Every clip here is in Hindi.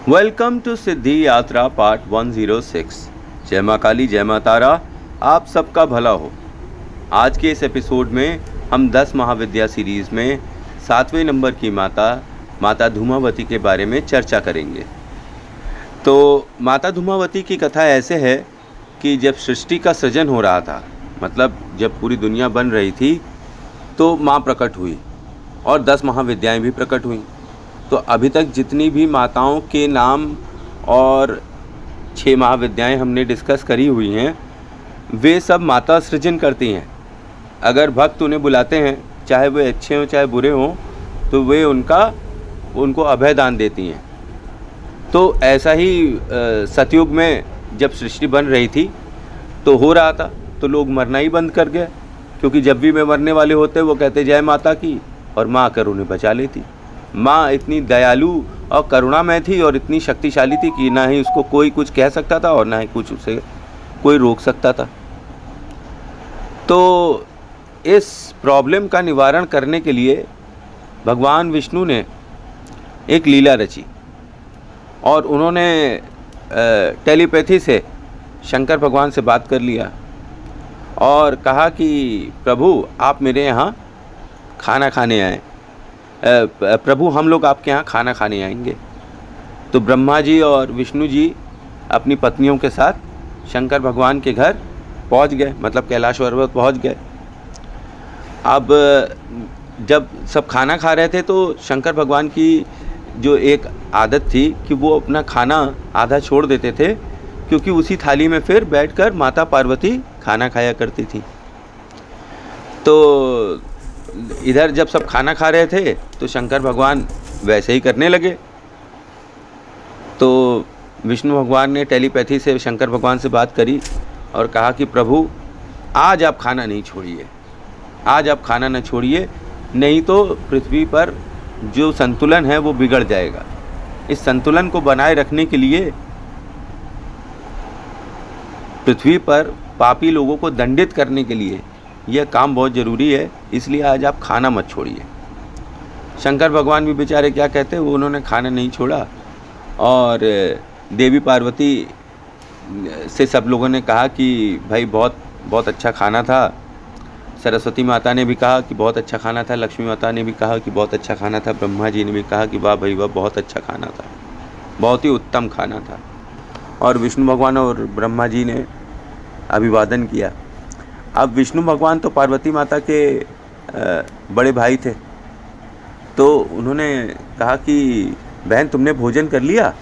वेलकम टू सिद्धि यात्रा पार्ट 106। जय माँ काली, जय माँ तारा, आप सबका भला हो। आज के इस एपिसोड में हम 10 महाविद्या सीरीज़ में 7वें नंबर की माता धूमावती के बारे में चर्चा करेंगे। तो माता धूमावती की कथा ऐसे है कि जब सृष्टि का सृजन हो रहा था, मतलब जब पूरी दुनिया बन रही थी, तो माँ प्रकट हुई और 10 महाविद्याएँ भी प्रकट हुई। तो अभी तक जितनी भी माताओं के नाम और 6 महाविद्याएँ हमने डिस्कस करी हुई हैं, वे सब माता सृजन करती हैं। अगर भक्त उन्हें बुलाते हैं, चाहे वे अच्छे हों चाहे बुरे हों, तो वे उनको अभय दान देती हैं। तो ऐसा ही सतयुग में जब सृष्टि बन रही थी तो हो रहा था, तो लोग मरना ही बंद कर गए, क्योंकि जब भी वे मरने वाले होते वो कहते जय माता की, और माँ आकर उन्हें बचा लेती। माँ इतनी दयालु और करुणामय थी और इतनी शक्तिशाली थी कि ना ही उसको कोई कुछ कह सकता था और ना ही कुछ उसे कोई रोक सकता था। तो इस प्रॉब्लम का निवारण करने के लिए भगवान विष्णु ने एक लीला रची और उन्होंने टेलीपैथी से शंकर भगवान से बात कर लिया और कहा कि प्रभु आप मेरे यहाँ खाना खाने आए, प्रभु हम लोग आपके यहाँ खाना खाने आएंगे। तो ब्रह्मा जी और विष्णु जी अपनी पत्नियों के साथ शंकर भगवान के घर पहुँच गए, मतलब कैलाश पर्वत पहुँच गए। अब जब सब खाना खा रहे थे तो शंकर भगवान की जो एक आदत थी कि वो अपना खाना आधा छोड़ देते थे, क्योंकि उसी थाली में फिर बैठकर माता पार्वती खाना खाया करती थी। तो इधर जब सब खाना खा रहे थे तो शंकर भगवान वैसे ही करने लगे। तो विष्णु भगवान ने टेलीपैथी से शंकर भगवान से बात करी और कहा कि प्रभु आज आप खाना नहीं छोड़िए, आज आप खाना न छोड़िए, नहीं तो पृथ्वी पर जो संतुलन है वो बिगड़ जाएगा। इस संतुलन को बनाए रखने के लिए पृथ्वी पर पापी लोगों को दंडित करने के लिए यह काम बहुत ज़रूरी है, इसलिए आज आप खाना मत छोड़िए। शंकर भगवान भी बेचारे क्या कहते, वो उन्होंने खाना नहीं छोड़ा और देवी पार्वती से सब लोगों ने कहा कि भाई बहुत बहुत अच्छा खाना था। सरस्वती माता ने भी कहा कि बहुत अच्छा खाना था, लक्ष्मी माता ने भी कहा कि बहुत अच्छा खाना था, ब्रह्मा जी ने भी कहा कि वाह भाई वाह बहुत अच्छा खाना था, बहुत ही उत्तम खाना था। और विष्णु भगवान और ब्रह्मा जी ने अभिवादन किया। अब विष्णु भगवान तो पार्वती माता के बड़े भाई थे, तो उन्होंने कहा कि बहन तुमने भोजन कर लिया।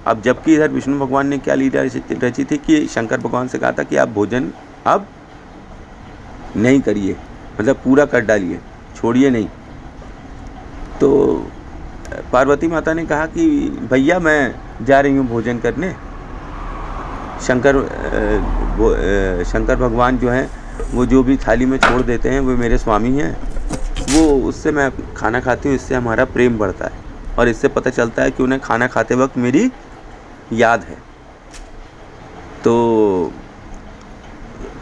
अब जबकि इधर विष्णु भगवान ने क्या लीला रची थी कि शंकर भगवान से कहा था कि आप भोजन अब नहीं करिए, मतलब पूरा कर डालिए, छोड़िए नहीं। तो पार्वती माता ने कहा कि भैया मैं जा रही हूँ भोजन करने। शंकर भगवान जो हैं वो जो भी थाली में छोड़ देते हैं वो मेरे स्वामी हैं, वो उससे मैं खाना खाती हूँ, इससे हमारा प्रेम बढ़ता है और इससे पता चलता है कि उन्हें खाना खाते वक्त मेरी याद है। तो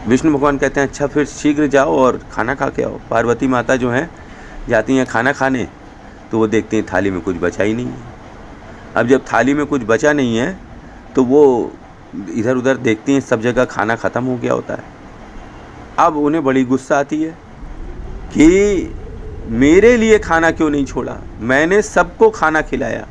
विष्णु भगवान कहते हैं अच्छा फिर शीघ्र जाओ और खाना खा के आओ। पार्वती माता जो हैं जाती हैं खाना खाने, तो वो देखती हैं थाली में कुछ बचा ही नहीं है। अब जब थाली में कुछ बचा नहीं है तो वो इधर उधर देखती हैं, सब जगह खाना ख़त्म हो गया होता है। अब उन्हें बड़ी गुस्सा आती है कि मेरे लिए खाना क्यों नहीं छोड़ा, मैंने सबको खाना खिलाया,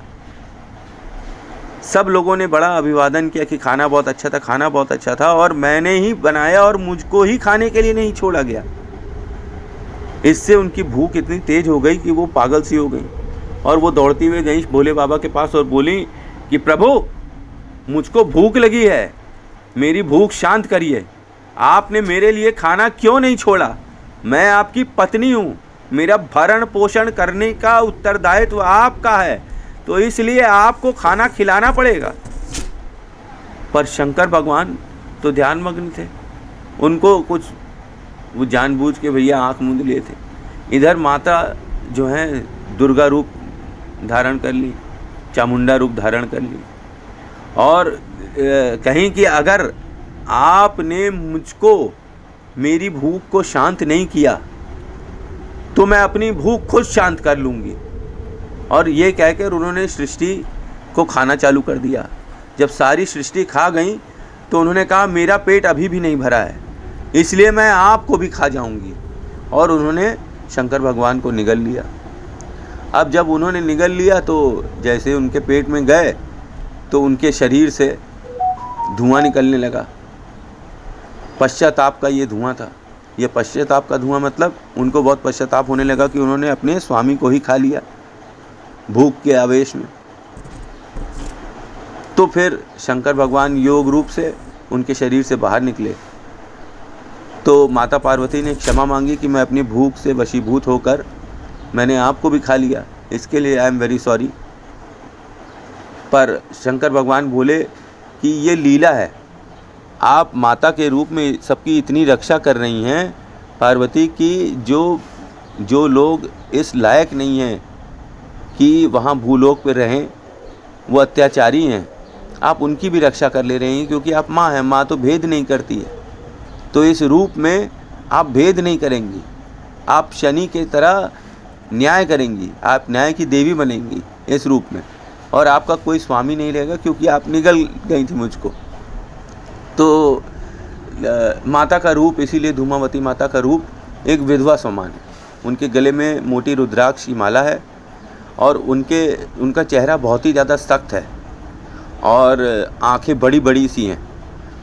सब लोगों ने बड़ा अभिवादन किया कि खाना बहुत अच्छा था, खाना बहुत अच्छा था, और मैंने ही बनाया और मुझको ही खाने के लिए नहीं छोड़ा गया। इससे उनकी भूख इतनी तेज हो गई कि वो पागल सी हो गई और वो दौड़ती हुई गई भोले बाबा के पास और बोली कि प्रभु मुझको भूख लगी है, मेरी भूख शांत करिए, आपने मेरे लिए खाना क्यों नहीं छोड़ा, मैं आपकी पत्नी हूँ, मेरा भरण पोषण करने का उत्तरदायित्व आपका है, तो इसलिए आपको खाना खिलाना पड़ेगा। पर शंकर भगवान तो ध्यानमग्न थे, उनको कुछ वो जानबूझ के भैया आँख मूंद लिए थे। इधर माता जो है दुर्गा रूप धारण कर ली, चामुंडा रूप धारण कर ली और कहीं कि अगर आपने मुझको मेरी भूख को शांत नहीं किया तो मैं अपनी भूख खुद शांत कर लूँगी। और ये कहकर उन्होंने सृष्टि को खाना चालू कर दिया। जब सारी सृष्टि खा गई तो उन्होंने कहा मेरा पेट अभी भी नहीं भरा है, इसलिए मैं आपको भी खा जाऊंगी। और उन्होंने शंकर भगवान को निगल लिया। अब जब उन्होंने निगल लिया तो जैसे उनके पेट में गए तो उनके शरीर से धुआं निकलने लगा। पश्चाताप का ये धुआं था। ये पश्चाताप का धुआं मतलब उनको बहुत पश्चाताप होने लगा कि उन्होंने अपने स्वामी को ही खा लिया भूख के आवेश में। तो फिर शंकर भगवान योग रूप से उनके शरीर से बाहर निकले। तो माता पार्वती ने क्षमा मांगी कि मैं अपनी भूख से वशीभूत होकर मैंने आपको भी खा लिया, इसके लिए आई एम वेरी सॉरी। पर शंकर भगवान बोले कि ये लीला है, आप माता के रूप में सबकी इतनी रक्षा कर रही हैं पार्वती की, जो लोग इस लायक नहीं हैं कि वहाँ भूलोक पे रहें, वो अत्याचारी हैं, आप उनकी भी रक्षा कर ले रही हैं क्योंकि आप माँ हैं। माँ तो भेद नहीं करती है, तो इस रूप में आप भेद नहीं करेंगी, आप शनि के तरह न्याय करेंगी, आप न्याय की देवी बनेंगी इस रूप में, और आपका कोई स्वामी नहीं रहेगा क्योंकि आप निगल गई थी मुझको। तो माता का रूप, इसीलिए धूमावती माता का रूप एक विधवा समान है। उनके गले में मोटी रुद्राक्ष की माला है और उनका चेहरा बहुत ही ज़्यादा सख्त है और आंखें बड़ी बड़ी सी हैं।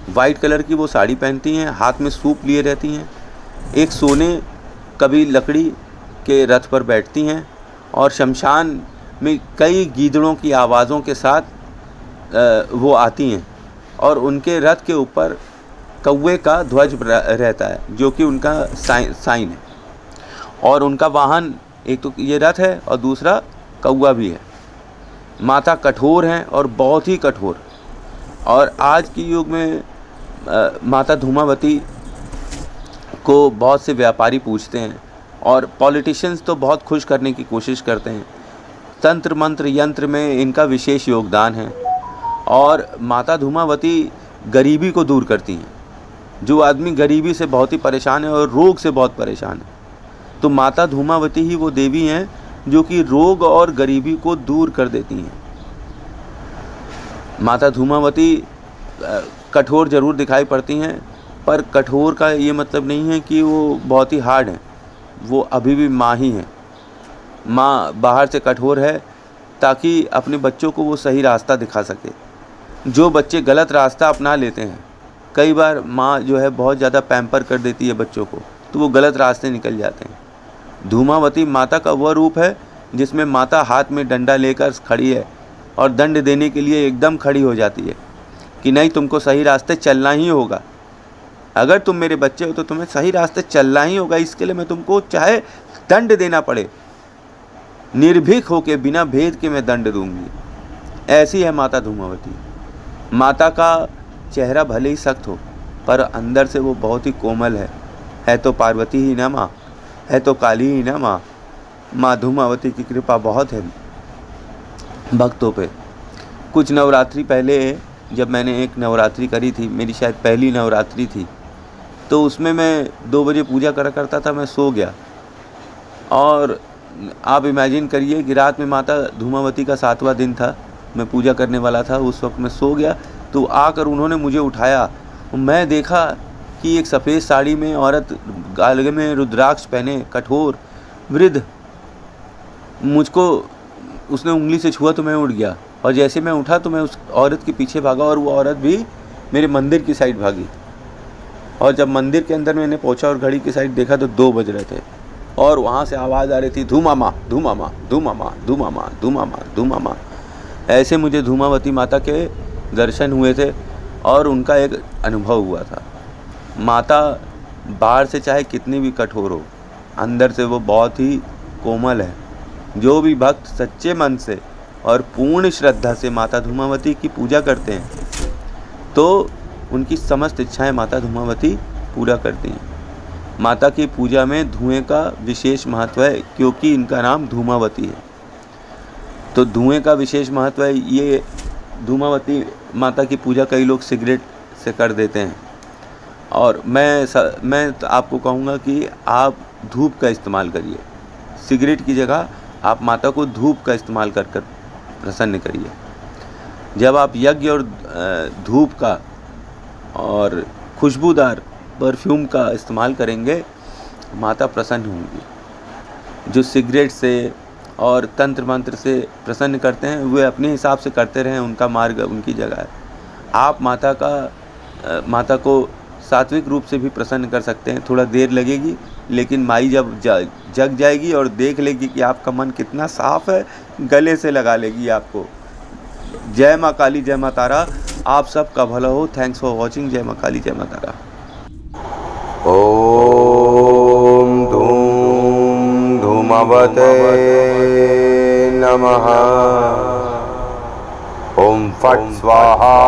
वाइट कलर की वो साड़ी पहनती हैं, हाथ में सूप लिए रहती हैं, एक सोने कभी लकड़ी के रथ पर बैठती हैं और शमशान में कई गीदड़ों की आवाज़ों के साथ वो आती हैं और उनके रथ के ऊपर कौवे का ध्वज रहता है जो कि उनका साइन है। और उनका वाहन एक तो ये रथ है और दूसरा कौवा भी है। माता कठोर हैं और बहुत ही कठोर। और आज के युग में माता धूमावती को बहुत से व्यापारी पूछते हैं और पॉलिटिशियंस तो बहुत खुश करने की कोशिश करते हैं। तंत्र मंत्र यंत्र में इनका विशेष योगदान है और माता धूमावती गरीबी को दूर करती हैं। जो आदमी गरीबी से बहुत ही परेशान है और रोग से बहुत परेशान है, तो माता धूमावती ही वो देवी हैं जो कि रोग और गरीबी को दूर कर देती हैं। माता धूमावती कठोर जरूर दिखाई पड़ती हैं, पर कठोर का ये मतलब नहीं है कि वो बहुत ही हार्ड हैं। वो अभी भी माँ ही हैं। माँ बाहर से कठोर है ताकि अपने बच्चों को वो सही रास्ता दिखा सके। जो बच्चे गलत रास्ता अपना लेते हैं, कई बार माँ जो है बहुत ज़्यादा पैम्पर कर देती है बच्चों को, तो वो गलत रास्ते निकल जाते हैं। धूमावती माता का वह रूप है जिसमें माता हाथ में डंडा लेकर खड़ी है और दंड देने के लिए एकदम खड़ी हो जाती है कि नहीं, तुमको सही रास्ते चलना ही होगा। अगर तुम मेरे बच्चे हो तो तुम्हें सही रास्ते चलना ही होगा, इसके लिए मैं तुमको चाहे दंड देना पड़े, निर्भीक होके बिना भेद के मैं दंड दूंगी। ऐसी है माता धूमावती। माता का चेहरा भले ही सख्त हो पर अंदर से वो बहुत ही कोमल है तो पार्वती ही ना माँ, है तो काली ही ना माँ। माँ धूमावती की कृपा बहुत है भक्तों पे। कुछ नवरात्रि पहले जब मैंने एक नवरात्रि करी थी, मेरी शायद पहली नवरात्रि थी, तो उसमें मैं 2 बजे पूजा करा करता था। मैं सो गया और आप इमेजिन करिए कि रात में माता धूमावती का 7वां दिन था, मैं पूजा करने वाला था। उस वक्त मैं सो गया तो आकर उन्होंने मुझे उठाया। मैं देखा कि एक सफ़ेद साड़ी में औरत, गले में रुद्राक्ष पहने, कठोर वृद्ध, मुझको उसने उंगली से छुआ तो मैं उठ गया। और जैसे मैं उठा तो मैं उस औरत के पीछे भागा और वो औरत भी मेरे मंदिर की साइड भागी। और जब मंदिर के अंदर मैंने पहुंचा और घड़ी की साइड देखा तो 2 बज रहे थे और वहाँ से आवाज़ आ रही थी, धूमामा धूमामा धूमामा धूमामा धूमामा धूमामा। ऐसे मुझे धूमावती माता के दर्शन हुए थे और उनका एक अनुभव हुआ था। माता बाहर से चाहे कितनी भी कठोर हो, अंदर से वो बहुत ही कोमल है। जो भी भक्त सच्चे मन से और पूर्ण श्रद्धा से माता धूमावती की पूजा करते हैं तो उनकी समस्त इच्छाएं माता धूमावती पूरा करती हैं। माता की पूजा में धुएं का विशेष महत्व है क्योंकि इनका नाम धूमावती है। तो धुएं का विशेष महत्व है। ये धूमावती माता की पूजा कई लोग सिगरेट से कर देते हैं और मैं तो आपको कहूँगा कि आप धूप का इस्तेमाल करिए। सिगरेट की जगह आप माता को धूप का इस्तेमाल कर प्रसन्न करिए। जब आप यज्ञ और धूप का और खुशबूदार परफ्यूम का इस्तेमाल करेंगे, माता प्रसन्न होंगी। जो सिगरेट से और तंत्र मंत्र से प्रसन्न करते हैं, वे अपने हिसाब से करते रहें, उनका मार्ग उनकी जगह है। आप माता को सात्विक रूप से भी प्रसन्न कर सकते हैं। थोड़ा देर लगेगी, लेकिन माई जब जग जाएगी और देख लेगी कि आपका मन कितना साफ है, गले से लगा लेगी आपको। जय माँ काली, जय माँ तारा। आप सबका भला हो। Thanks for watching. जय माँ काली, जय माँ तारा। ओम धूम धूमवते नमः। ओम फट स्वाहा।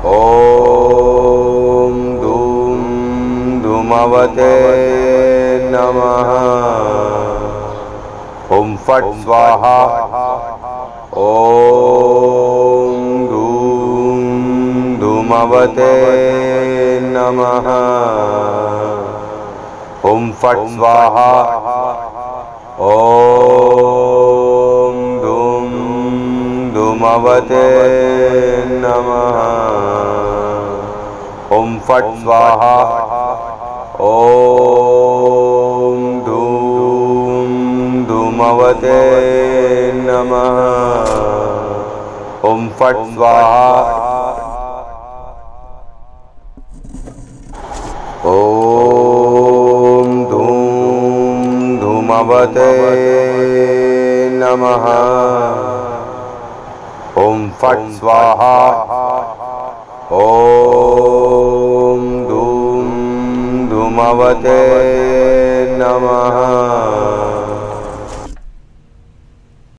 ओम धूम धूमवते नमः। ओम फट स्वाहा। ओम धूम धूमवते नमः। ओम फट स्वाहा। ओम धूम धूमवते नमः। ओम फट स्वाहा। ओम धूम धूमवते नमः। ओम फट स्वाहा। ओम धूम धूमवते नमः। ओम फट स्वाहा। ओम धूम धूमवते नमः।